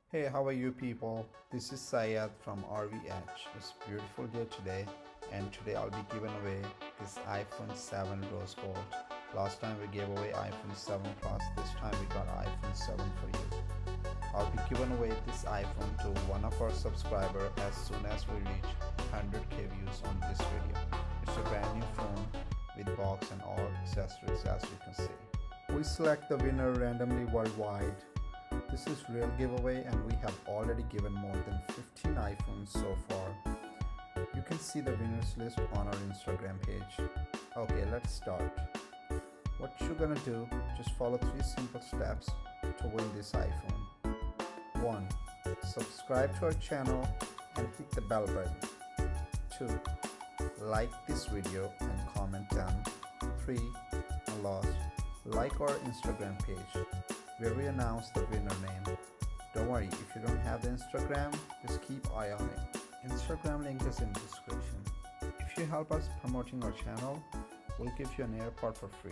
Hey, how are you people? This is Syed from RVH. It's a beautiful day today, and today I'll be giving away this iPhone 7 rose gold. Last time we gave away iPhone 7 Plus, this time we got iPhone 7 for you. I'll be giving away this iPhone to one of our subscribers as soon as we reach 100k views on this video. It's a brand new phone with box and all accessories, as you can see. We select the winner randomly worldwide. This is real giveaway and we have already given more than 15 iPhones so far. You can see the winners list on our Instagram page. Okay, let's start. What you're gonna do, just follow 3 simple steps to win this iPhone. 1. Subscribe to our channel and hit the bell button. 2. Like this video and comment down. 3. And last, like our Instagram page where we announce the winner name. Don't worry, if you don't have the Instagram, just keep eye on it. Instagram link is in the description. If you help us promoting our channel, we'll give you an AirPod for free.